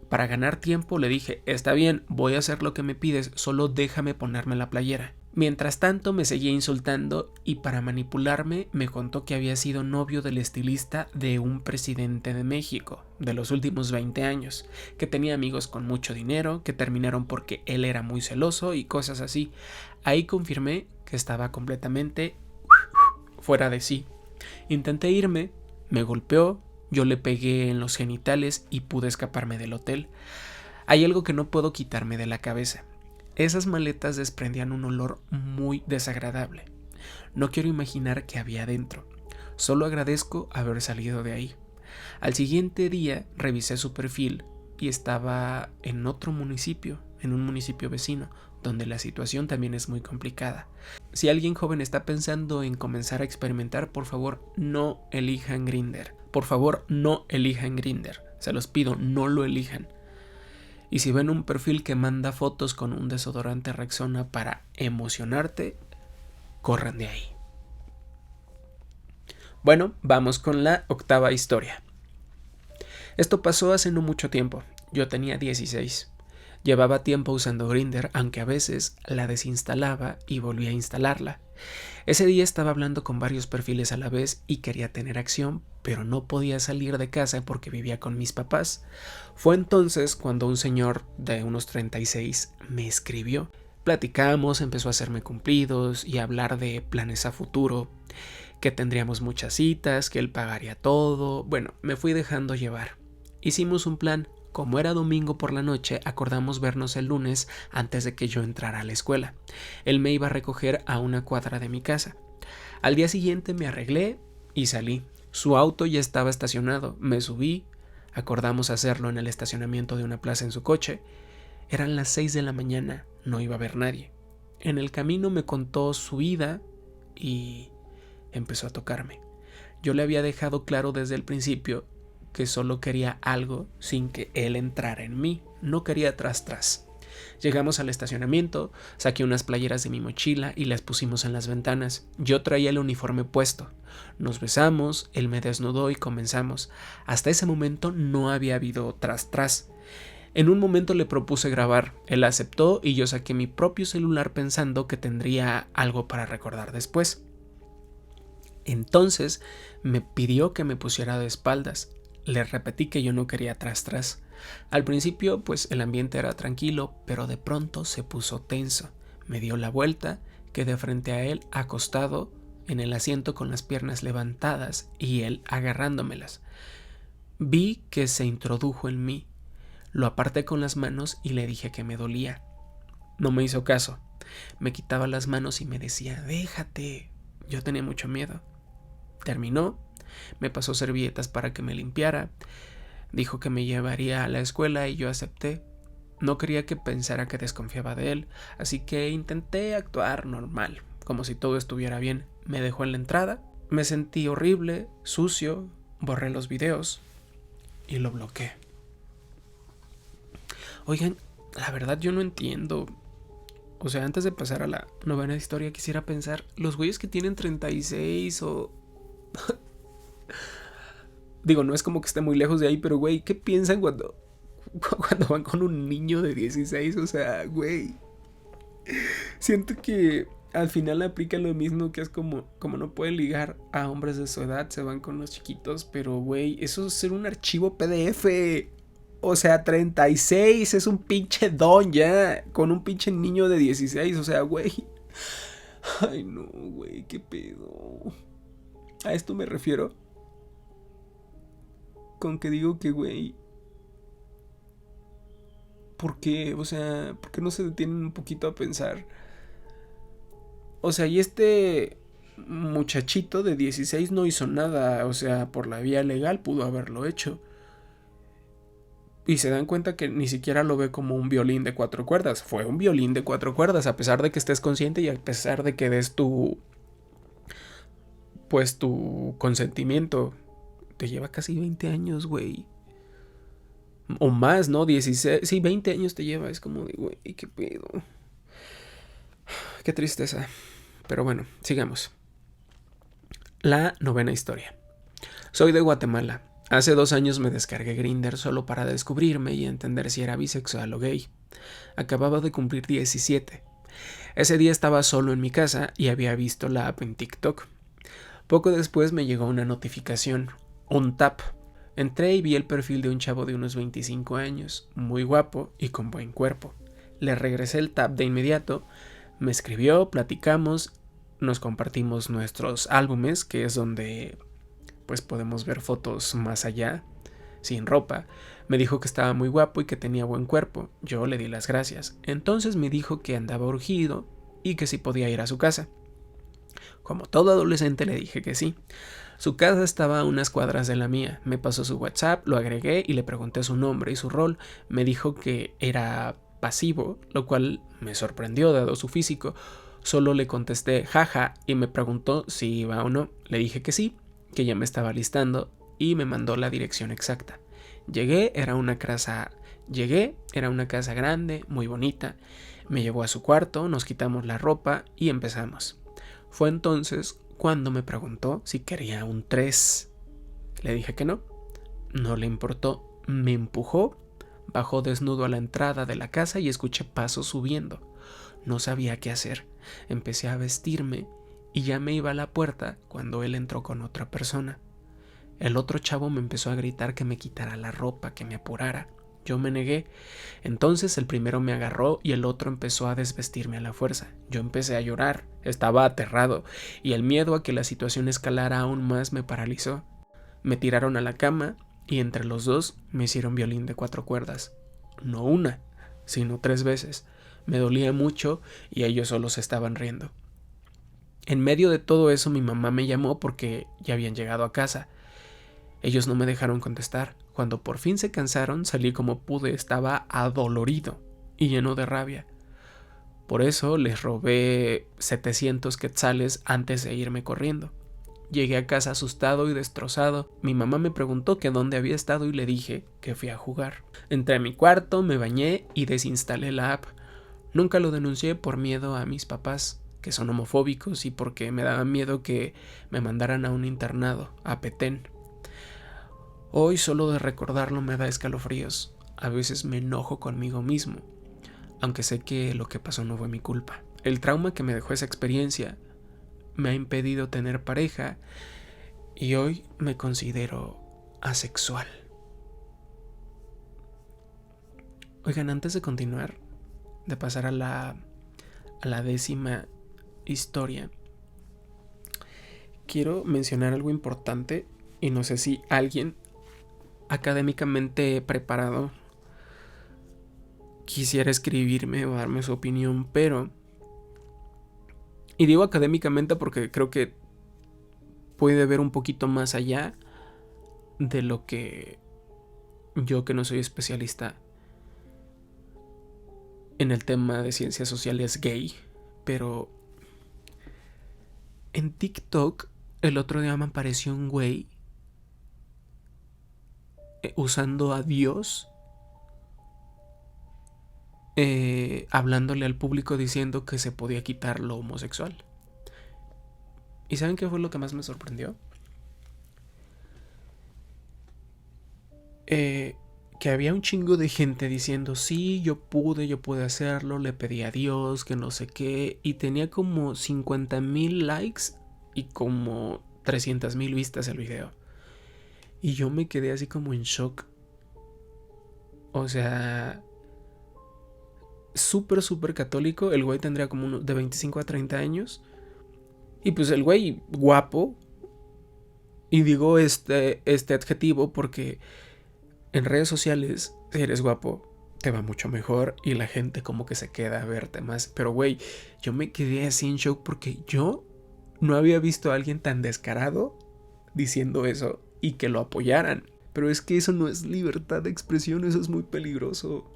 Para ganar tiempo le dije: «Está bien, voy a hacer lo que me pides, solo déjame ponerme la playera». Mientras tanto me seguía insultando y para manipularme me contó que había sido novio del estilista de un presidente de México de los últimos 20 años, que tenía amigos con mucho dinero, que terminaron porque él era muy celoso y cosas así. Ahí confirmé que estaba completamente fuera de sí. Intenté irme, me golpeó, yo le pegué en los genitales y pude escaparme del hotel. Hay algo que no puedo quitarme de la cabeza. Esas maletas desprendían un olor muy desagradable. No quiero imaginar qué había adentro. Solo agradezco haber salido de ahí. Al siguiente día revisé su perfil y estaba en otro municipio, en un municipio vecino, donde la situación también es muy complicada. Si alguien joven está pensando en comenzar a experimentar, por favor, no elijan Grindr. Por favor, no elijan Grindr. Se los pido, no lo elijan. Y si ven un perfil que manda fotos con un desodorante Rexona para emocionarte, corran de ahí. Bueno, vamos con la octava historia. Esto pasó hace no mucho tiempo. Yo tenía 16. Llevaba tiempo usando Grindr, aunque a veces la desinstalaba y volvía a instalarla. Ese día estaba hablando con varios perfiles a la vez y quería tener acción, pero no podía salir de casa porque vivía con mis papás. Fue entonces cuando un señor de unos 36 me escribió. Platicamos, empezó a hacerme cumplidos y a hablar de planes a futuro, que tendríamos muchas citas, que él pagaría todo. Bueno, me fui dejando llevar. Hicimos un plan. Como era domingo por la noche, acordamos vernos el lunes antes de que yo entrara a la escuela. Él me iba a recoger a una cuadra de mi casa. Al día siguiente me arreglé y salí. Su auto ya estaba estacionado. Me subí. Acordamos hacerlo en el estacionamiento de una plaza en su coche. Eran las 6 de la mañana. No iba a haber nadie. En el camino me contó su vida y empezó a tocarme. Yo le había dejado claro desde el principio que solo quería algo sin que él entrara en mí. No quería tras. Llegamos al estacionamiento, saqué unas playeras de mi mochila y las pusimos en las ventanas. Yo traía el uniforme puesto. Nos besamos, él me desnudó y comenzamos. Hasta ese momento no había habido tras. En un momento le propuse grabar. Él aceptó y yo saqué mi propio celular pensando que tendría algo para recordar después. Entonces me pidió que me pusiera de espaldas. Le repetí que yo no quería tras. Al principio, pues el ambiente era tranquilo, pero de pronto se puso tenso. Me dio la vuelta, quedé frente a él, acostado en el asiento con las piernas levantadas y él agarrándomelas. Vi que se introdujo en mí. Lo aparté con las manos y le dije que me dolía. No me hizo caso. Me quitaba las manos y me decía, déjate. Yo tenía mucho miedo. Terminó, me pasó servilletas para que me limpiara, dijo que me llevaría a la escuela y yo acepté. No quería que pensara que desconfiaba de él, así que intenté actuar normal, como si todo estuviera bien. Me dejó en la entrada, me sentí horrible, sucio, borré los videos y lo bloqueé. Oigan, la verdad yo no entiendo. O sea, antes de pasar a la novena historia, quisiera pensar, los güeyes que tienen 36 o... Digo, no es como que esté muy lejos de ahí, pero güey, ¿qué piensan cuando van con un niño de 16? O sea, güey, siento que al final aplica lo mismo, que es como no pueden ligar a hombres de su edad, se van con los chiquitos, pero güey, eso es ser un archivo PDF. O sea, 36 es un pinche don ya, con un pinche niño de 16, o sea, güey. Ay, no, güey, qué pedo. A esto me refiero con que digo que, güey, ¿por qué? O sea, ¿por qué no se detienen un poquito a pensar? O sea, y este muchachito de 16 no hizo nada, o sea, por la vía legal pudo haberlo hecho. Y se dan cuenta que ni siquiera lo ve como un violín de 4 cuerdas. Fue un violín de 4 cuerdas, a pesar de que estés consciente y a pesar de que des tu consentimiento. Te lleva casi 20 años, güey. O más, ¿no? 16, sí, 20 años te lleva. Es como de, güey, qué pedo. Qué tristeza. Pero bueno, sigamos. La novena historia. Soy de Guatemala. Hace 2 años me descargué Grindr solo para descubrirme y entender si era bisexual o gay. Acababa de cumplir 17. Ese día estaba solo en mi casa y había visto la app en TikTok. Poco después me llegó una notificación, un tap. Entré y vi el perfil de un chavo de unos 25 años, muy guapo y con buen cuerpo. Le regresé el tap de inmediato, me escribió, platicamos, nos compartimos nuestros álbumes, que es donde pues podemos ver fotos más allá, sin ropa. Me dijo que estaba muy guapo y que tenía buen cuerpo. Yo le di las gracias. Entonces me dijo que andaba urgido y que si podía ir a su casa. Como todo adolescente le dije que sí. Su casa estaba a unas cuadras de la mía. Me pasó su WhatsApp, lo agregué y le pregunté su nombre y su rol. Me dijo que era pasivo, lo cual me sorprendió dado su físico. Solo le contesté jaja y me preguntó si iba o no. Le dije que sí, que ya me estaba listando y me mandó la dirección exacta. Llegué, era una casa grande, muy bonita. Me llevó a su cuarto, nos quitamos la ropa y empezamos. Fue entonces cuando me preguntó si quería un 3. Le dije que no. No le importó. Me empujó, bajó desnudo a la entrada de la casa y escuché pasos subiendo. No sabía qué hacer. Empecé a vestirme y ya me iba a la puerta cuando él entró con otra persona. El otro chavo me empezó a gritar que me quitara la ropa, que me apurara. Yo me negué. Entonces el primero me agarró y el otro empezó a desvestirme a la fuerza. Yo empecé a llorar, estaba aterrado, y el miedo a que la situación escalara aún más me paralizó. Me tiraron a la cama y entre los dos me hicieron violín de 4 cuerdas. No una, sino 3 veces. Me dolía mucho y ellos solo se estaban riendo. En medio de todo eso mi mamá me llamó porque ya habían llegado a casa. Ellos no me dejaron contestar. Cuando por fin se cansaron, salí como pude. Estaba adolorido y lleno de rabia. Por eso les robé 700 quetzales antes de irme corriendo. Llegué a casa asustado y destrozado. Mi mamá me preguntó que dónde había estado y le dije que fui a jugar. Entré a mi cuarto, me bañé y desinstalé la app. Nunca lo denuncié por miedo a mis papás, que son homofóbicos, y porque me daba miedo que me mandaran a un internado, a Petén. Hoy solo de recordarlo me da escalofríos. A veces me enojo conmigo mismo, aunque sé que lo que pasó no fue mi culpa. El trauma que me dejó esa experiencia me ha impedido tener pareja y hoy me considero asexual. Oigan, antes de continuar, de pasar a la 10ª historia, quiero mencionar algo importante y no sé si alguien académicamente preparado quisiera escribirme o darme su opinión, pero... Y digo académicamente porque creo que puede ver un poquito más allá de lo que yo, que no soy especialista en el tema de ciencias sociales gay, pero en TikTok el otro día me apareció un güey usando a Dios, hablándole al público diciendo que se podía quitar lo homosexual. ¿Y saben qué fue lo que más me sorprendió? Que había un chingo de gente diciendo, sí, yo pude hacerlo, le pedí a Dios, que no sé qué, y tenía como 50,000 likes y como 300,000 vistas el video. Y yo me quedé así como en shock. O sea, súper católico. El güey tendría como de 25 a 30 años. Y pues el güey guapo. Y digo este adjetivo porque en redes sociales, si eres guapo, te va mucho mejor y la gente como que se queda a verte más. Pero güey, yo me quedé así en shock porque yo no había visto a alguien tan descarado diciendo eso y que lo apoyaran. Pero es que eso no es libertad de expresión, eso es muy peligroso.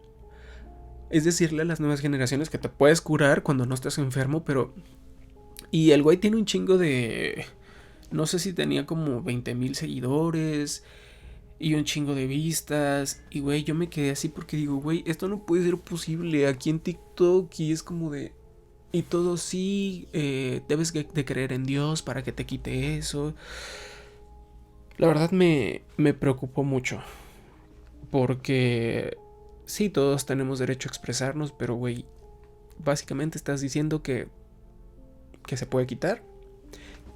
Es decirle a las nuevas generaciones que te puedes curar cuando no estás enfermo, pero... Y el güey tiene un chingo de... No sé si tenía como 20,000 seguidores y un chingo de vistas. Y güey, yo me quedé así porque digo, güey, esto no puede ser posible aquí en TikTok. Y es como de... Y todo sí, debes de creer en Dios para que te quite eso. La verdad me preocupó mucho. Porque sí, todos tenemos derecho a expresarnos, pero güey, básicamente estás diciendo que se puede quitar.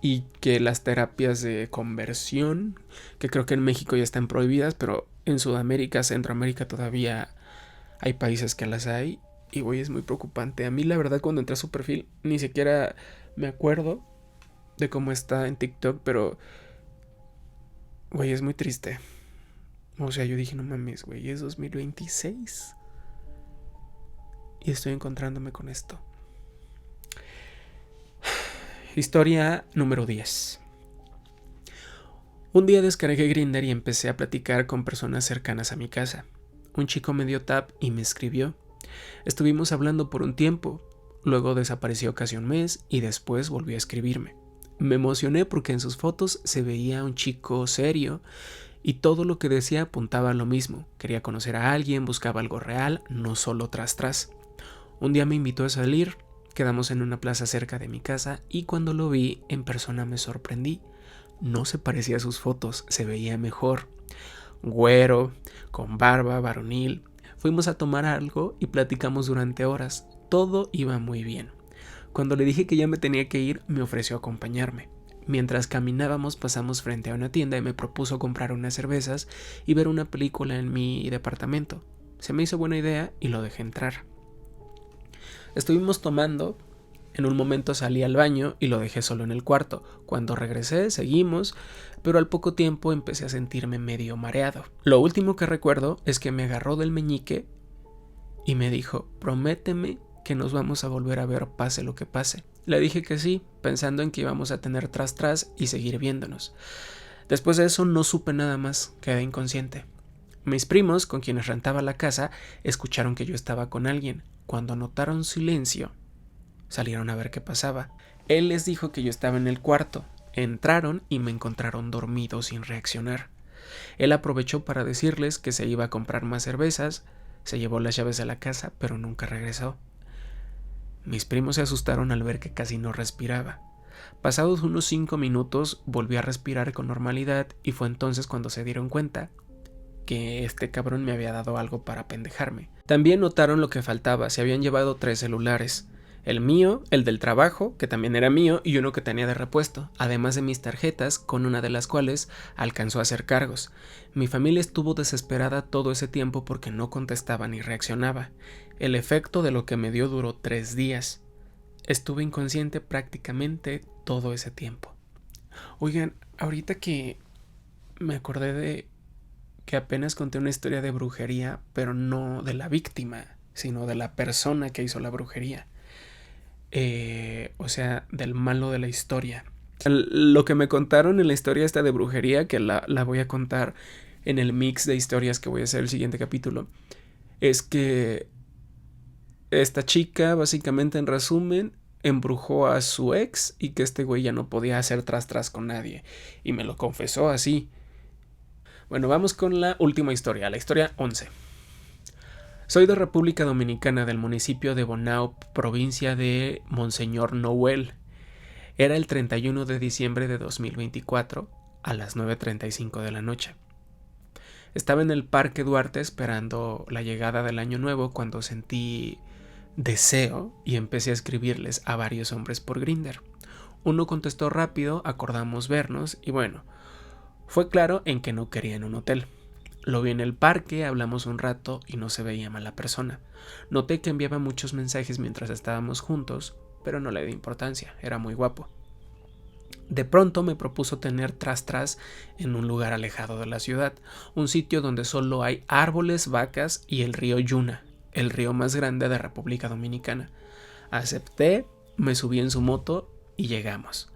Y que las terapias de conversión, que creo que en México ya están prohibidas, pero en Sudamérica, Centroamérica todavía hay países que las hay. Y güey, es muy preocupante. A mí la verdad cuando entré a su perfil ni siquiera me acuerdo de cómo está en TikTok, pero güey, es muy triste. O sea, yo dije, no mames, güey, es 2026 y estoy encontrándome con esto. Historia número 10. Un día descargué Grindr y empecé a platicar con personas cercanas a mi casa. Un chico me dio tap y me escribió. Estuvimos hablando por un tiempo, luego desapareció casi un mes y después volvió a escribirme. Me emocioné porque en sus fotos se veía un chico serio y todo lo que decía apuntaba a lo mismo. Quería conocer a alguien, buscaba algo real, no solo tras. Un día me invitó a salir. Quedamos en una plaza cerca de mi casa y cuando lo vi en persona me sorprendí. No se parecía a sus fotos, se veía mejor. Güero, con barba, varonil. Fuimos a tomar algo y platicamos durante horas. Todo iba muy bien. Cuando le dije que ya me tenía que ir, me ofreció acompañarme. Mientras caminábamos pasamos frente a una tienda y me propuso comprar unas cervezas y ver una película en mi departamento. Se me hizo buena idea y lo dejé entrar. Estuvimos tomando, en un momento salí al baño y lo dejé solo en el cuarto. Cuando regresé seguimos, pero al poco tiempo empecé a sentirme medio mareado. Lo último que recuerdo es que me agarró del meñique y me dijo, prométeme que nos vamos a volver a ver pase lo que pase. Le dije que sí, pensando en que íbamos a tener tras y seguir viéndonos. Después de eso no supe nada más, quedé inconsciente. Mis primos, con quienes rentaba la casa, escucharon que yo estaba con alguien. Cuando notaron silencio, salieron a ver qué pasaba. Él les dijo que yo estaba en el cuarto. Entraron y me encontraron dormido sin reaccionar. Él aprovechó para decirles que se iba a comprar más cervezas, se llevó las llaves de la casa, pero nunca regresó. Mis primos se asustaron al ver que casi no respiraba. Pasados unos 5 minutos volví a respirar con normalidad y fue entonces cuando se dieron cuenta que este cabrón me había dado algo para pendejarme. También notaron lo que faltaba, se habían llevado 3 celulares. El mío, el del trabajo, que también era mío, y uno que tenía de repuesto, además de mis tarjetas, con una de las cuales alcanzó a hacer cargos. Mi familia estuvo desesperada todo ese tiempo porque no contestaba ni reaccionaba. El efecto de lo que me dio duró 3 días. Estuve inconsciente prácticamente todo ese tiempo. Oigan, ahorita que me acordé de que apenas conté una historia de brujería, pero no de la víctima, sino de la persona que hizo la brujería. O sea, del malo de la historia. Lo que me contaron en la historia esta de brujería, que la voy a contar en el mix de historias que voy a hacer el siguiente capítulo, es que esta chica, básicamente en resumen, embrujó a su ex y que este güey ya no podía hacer tras con nadie. Y me lo confesó así. Bueno, vamos con la última historia, la historia 11. Soy de República Dominicana, del municipio de Bonao, provincia de Monseñor Noel. Era el 31 de diciembre de 2024, a las 9:35 de la noche. Estaba en el Parque Duarte esperando la llegada del año nuevo cuando sentí deseo y empecé a escribirles a varios hombres por Grindr. Uno contestó rápido, acordamos vernos y bueno, fue claro en que no quería en un hotel. Lo vi en el parque, hablamos un rato y no se veía mala persona. Noté que enviaba muchos mensajes mientras estábamos juntos, pero no le di importancia, era muy guapo. De pronto me propuso tener tras en un lugar alejado de la ciudad, un sitio donde solo hay árboles, vacas y el río Yuna, el río más grande de República Dominicana. Acepté, me subí en su moto y llegamos.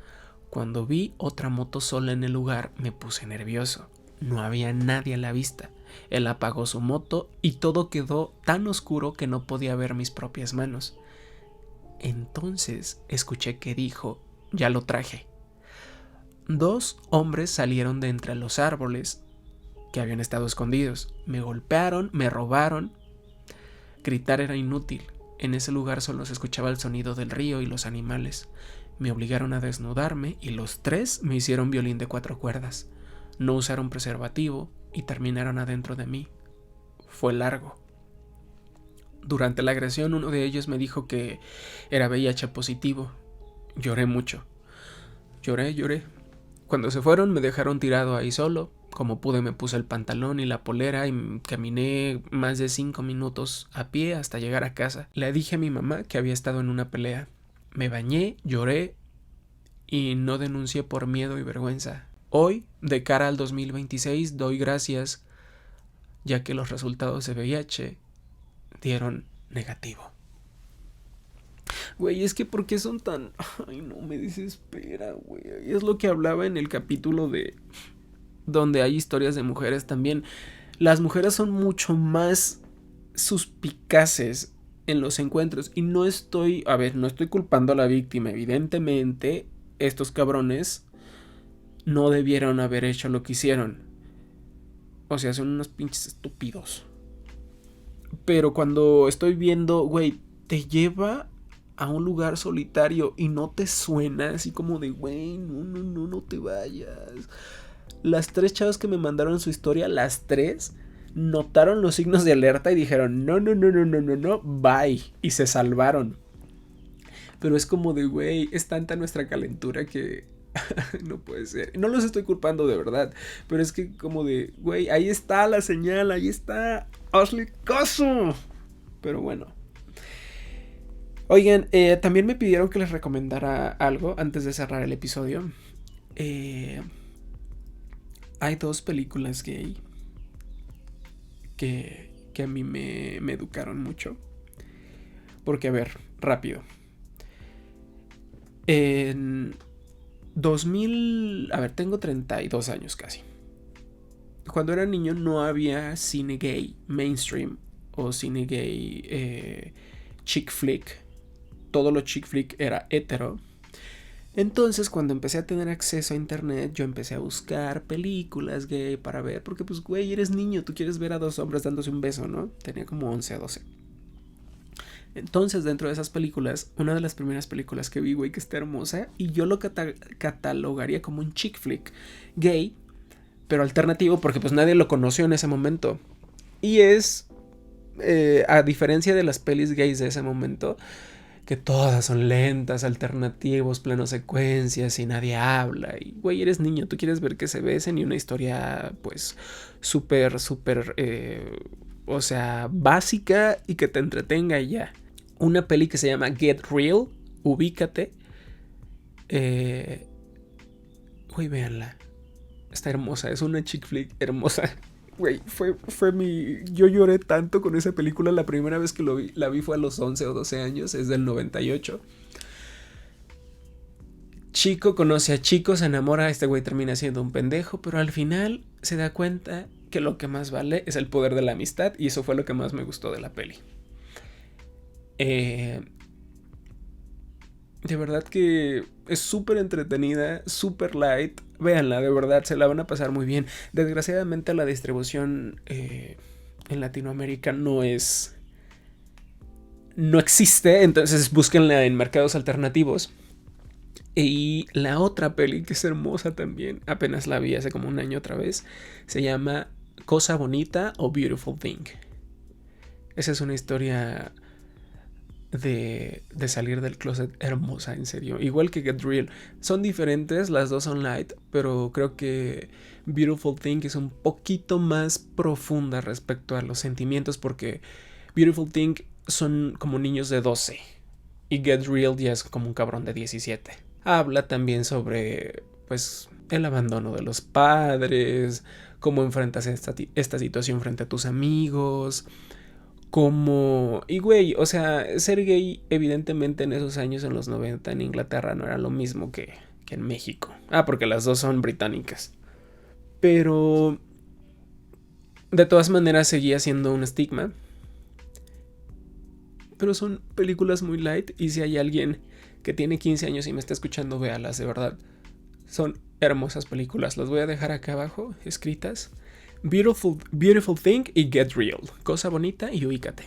Cuando vi otra moto sola en el lugar me puse nervioso. No había nadie a la vista. Él apagó su moto y todo quedó tan oscuro que no podía ver mis propias manos. Entonces escuché que dijo: ya lo traje. 2 hombres salieron de entre los árboles que habían estado escondidos. Me golpearon, me robaron. Gritar era inútil. En ese lugar solo se escuchaba el sonido del río y los animales. Me obligaron a desnudarme y los 3 me hicieron violín de 4 cuerdas. No usaron preservativo y terminaron adentro de mí. Fue largo. Durante la agresión uno de ellos me dijo que era VIH positivo. Lloré mucho. Lloré. Cuando se fueron me dejaron tirado ahí solo. Como pude me puse el pantalón y la polera y caminé más de 5 minutos a pie hasta llegar a casa. Le dije a mi mamá que había estado en una pelea. Me bañé, lloré y no denuncié por miedo y vergüenza. Hoy, de cara al 2026, doy gracias ya que los resultados de VIH dieron negativo. Güey, es que ¿por qué son tan...? Ay, no, me desespera, güey. Es lo que hablaba en el capítulo de... donde hay historias de mujeres también. Las mujeres son mucho más suspicaces en los encuentros. Y no estoy... A ver, no estoy culpando a la víctima. Evidentemente, estos cabrones no debieron haber hecho lo que hicieron. O sea, son unos pinches estúpidos. Pero cuando estoy viendo, güey, te lleva a un lugar solitario y no te suena así como de, güey, no te vayas. Las 3 chavas que me mandaron su historia, las 3 notaron los signos de alerta y dijeron, no, bye. Y se salvaron. Pero es como de, güey, es tanta nuestra calentura que no puede ser. No los estoy culpando de verdad, pero es que como de, güey, ahí está la señal, ahí está, hazle caso. Pero bueno. Oigan, también me pidieron que les recomendara algo antes de cerrar el episodio. Hay 2 películas gay que a mí me educaron mucho. Porque, a ver, rápido. En 2000... A ver, tengo 32 años casi. Cuando era niño no había cine gay mainstream o cine gay chick flick. Todo lo chick flick era hetero. Entonces, cuando empecé a tener acceso a internet, yo empecé a buscar películas gay para ver. Porque, pues, güey, eres niño, tú quieres ver a 2 hombres dándose un beso, ¿no? Tenía como 11 a 12. Entonces, dentro de esas películas, una de las primeras películas que vi, güey, que está hermosa, y yo lo catalogaría como un chick flick gay, pero alternativo, porque pues nadie lo conoció en ese momento. Y es, a diferencia de las pelis gays de ese momento, que todas son lentas, alternativos, plano secuencias y nadie habla. Y, güey, eres niño, tú quieres ver que se besen y una historia, pues, súper, o sea, básica y que te entretenga y ya. Una peli que se llama Get Real, ubícate. Güey, véanla. Está hermosa, es una chick flick hermosa. Güey, fue mi... Yo lloré tanto con esa película. La primera vez que la vi fue a los 11 o 12 años, es del 98. Chico conoce a chico, se enamora, este güey termina siendo un pendejo, pero al final se da cuenta que lo que más vale es el poder de la amistad, y eso fue lo que más me gustó de la peli. De verdad que es súper entretenida, súper light. Véanla, de verdad, se la van a pasar muy bien. Desgraciadamente la distribución en Latinoamérica no existe, entonces búsquenla en mercados alternativos. Y la otra peli, que es hermosa también, apenas la vi hace como un año otra vez, se llama Cosa Bonita o Beautiful Thing. Esa es una historia de salir del closet hermosa, en serio. Igual que Get Real. Son diferentes, las dos son light, pero creo que Beautiful Thing es un poquito más profunda respecto a los sentimientos, porque Beautiful Thing son como niños de 12 y Get Real ya es como un cabrón de 17. Habla también sobre, pues, el abandono de los padres, cómo enfrentas esta situación frente a tus amigos, cómo... Y güey, o sea, ser gay evidentemente en esos años, en los 90 en Inglaterra, no era lo mismo que en México. Porque las dos son británicas. Pero de todas maneras seguía siendo un estigma. Pero son películas muy light, y si hay alguien que tiene 15 años y me está escuchando, véalas, de verdad. Son hermosas películas. Las voy a dejar acá abajo, escritas. Beautiful Thing y Get Real. Cosa bonita y ubícate.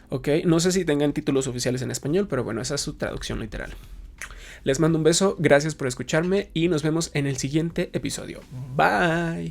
Ok, no sé si tengan títulos oficiales en español, pero bueno, esa es su traducción literal. Les mando un beso, gracias por escucharme y nos vemos en el siguiente episodio. Bye.